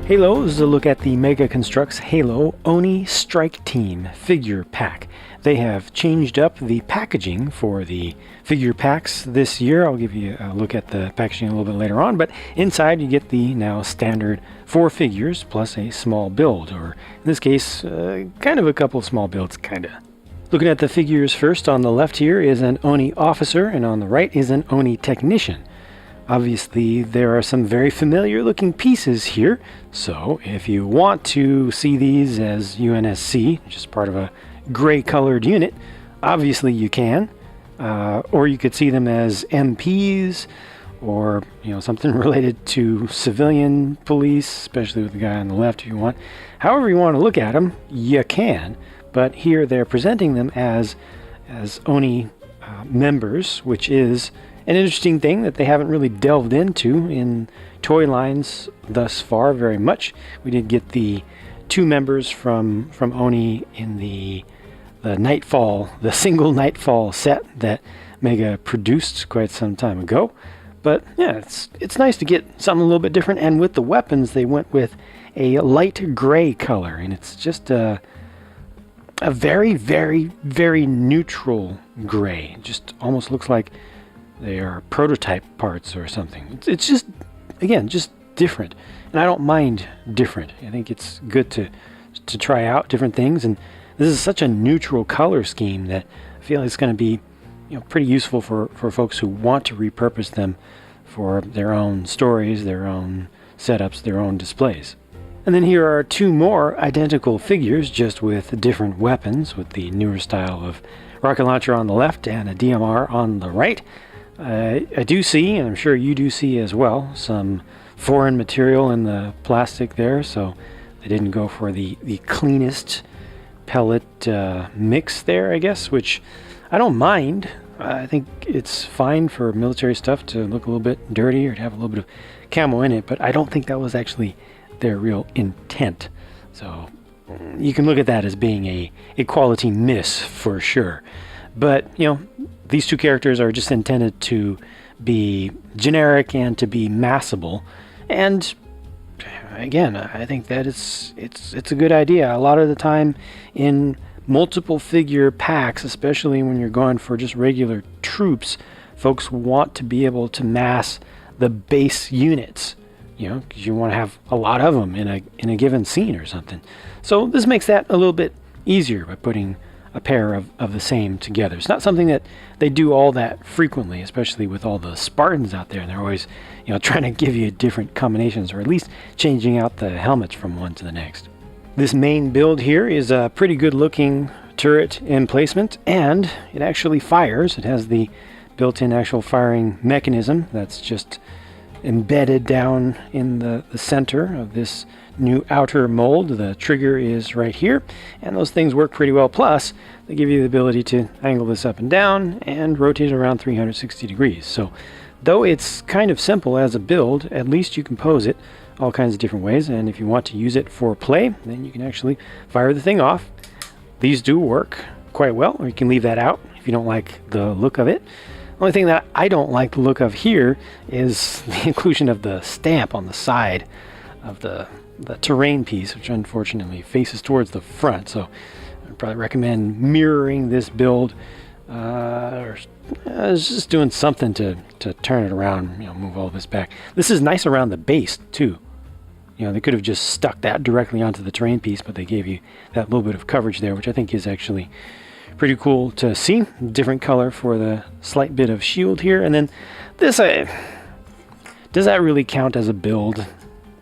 Halo is a look at the Mega Construx Halo ONI Strike Team figure pack. They have changed up the packaging for the figure packs this year. I'll give you a look at the packaging a little bit later on, but inside you get the now standard 4 figures plus a small build, or in this case, kind of a couple small builds, kinda. Looking at the figures first, on the left here is an ONI officer, and on the right is an ONI technician. Obviously, there are some very familiar looking pieces here, so if you want to see these as UNSC, just part of a gray colored unit, obviously you can, or you could see them as MPs, or something related to civilian police, especially with the guy on the left if you want. However you want to look at them, you can, but here they're presenting them as ONI members, which is an interesting thing that they haven't really delved into in toy lines thus far very much. We did get the 2 members from ONI in the Nightfall, the single Nightfall set that Mega produced quite some time ago. But yeah, it's nice to get something a little bit different, and with the weapons they went with a light gray color, and it's just a very, very, very neutral gray. It just almost looks like they are prototype parts or something. It's just, again, just different. And I don't mind different. I think it's good to try out different things. And this is such a neutral color scheme that I feel it's going to be pretty useful for folks who want to repurpose them for their own stories, their own setups, their own displays. And then here are 2 more identical figures, just with different weapons, with the newer style of rocket launcher on the left and a DMR on the right. I do see, and I'm sure you do see as well, some foreign material in the plastic there, so they didn't go for the cleanest pellet mix there, I guess, which I don't mind. I think it's fine for military stuff to look a little bit dirty or to have a little bit of camo in it, but I don't think that was actually their real intent. So you can look at that as being a quality miss for sure. But, these 2 characters are just intended to be generic and to be massable. And again, I think that it's a good idea. A lot of the time in multiple figure packs, especially when you're going for just regular troops, folks want to be able to mass the base units, because you want to have a lot of them in a given scene or something. So this makes that a little bit easier by putting a pair of the same together. It's not something that they do all that frequently, especially with all the Spartans out there, and they're always trying to give you different combinations, or at least changing out the helmets from one to the next. This main build here is a pretty good looking turret emplacement, and it actually fires. It has the built-in actual firing mechanism that's just embedded down in the center of this new outer mold. The trigger is right here, and those things work pretty well. Plus, they give you the ability to angle this up and down and rotate it around 360 degrees. So, though it's kind of simple as a build, at least you can pose it all kinds of different ways, and if you want to use it for play, then you can actually fire the thing off. These do work quite well, or you can leave that out if you don't like the look of it. The only thing that I don't like the look of here is the inclusion of the stamp on the side of the terrain piece, which unfortunately faces towards the front. So I'd probably recommend mirroring this build, or just doing something to turn it around, move all this back. This is nice around the base too. They could have just stuck that directly onto the terrain piece, but they gave you that little bit of coverage there, which I think is actually pretty cool to see. Different color for the slight bit of shield here. And then this, does that really count as a build?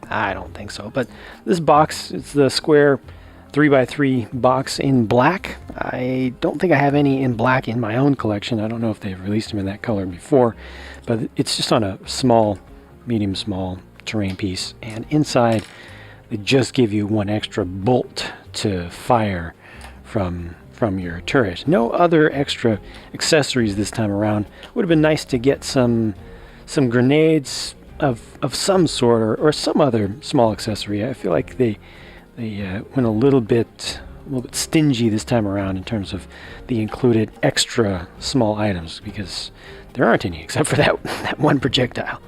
I don't think so. But this box, it's the square 3x3 box in black. I don't think I have any in black in my own collection. I don't know if they've released them in that color before, but it's just on a small, medium small terrain piece. And inside, they just give you 1 extra bolt to fire from your turret. No other extra accessories this time around. Would have been nice to get some grenades of some sort, or some other small accessory. I feel like they went a little bit stingy this time around in terms of the included extra small items, because there aren't any except for that one projectile.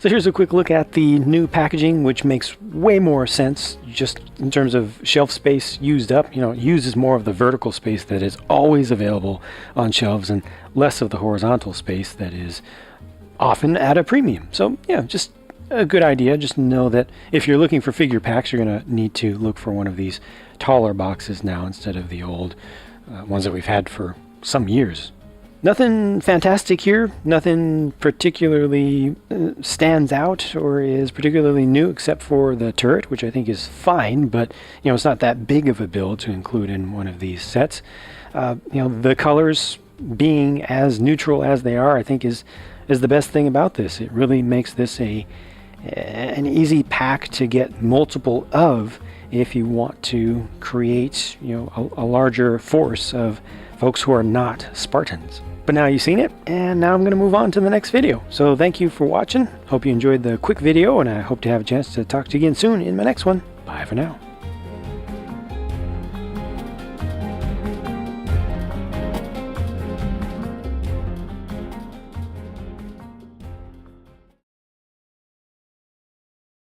So here's a quick look at the new packaging, which makes way more sense just in terms of shelf space used up. You know, it uses more of the vertical space that is always available on shelves and less of the horizontal space that is often at a premium. So yeah, just a good idea. Just know that if you're looking for figure packs, you're going to need to look for one of these taller boxes now instead of the old ones that we've had for some years. Nothing fantastic here, nothing particularly stands out or is particularly new except for the turret, which I think is fine, but you know, it's not that big of a build to include in one of these sets. You know, the colors being as neutral as they are, I think is the best thing about this. It really makes this an easy pack to get multiple of if you want to create, you know, a larger force of folks who are not Spartans. But now you've seen it, and now I'm going to move on to the next video. So thank you for watching. Hope you enjoyed the quick video, and I hope to have a chance to talk to you again soon in my next one. Bye for now.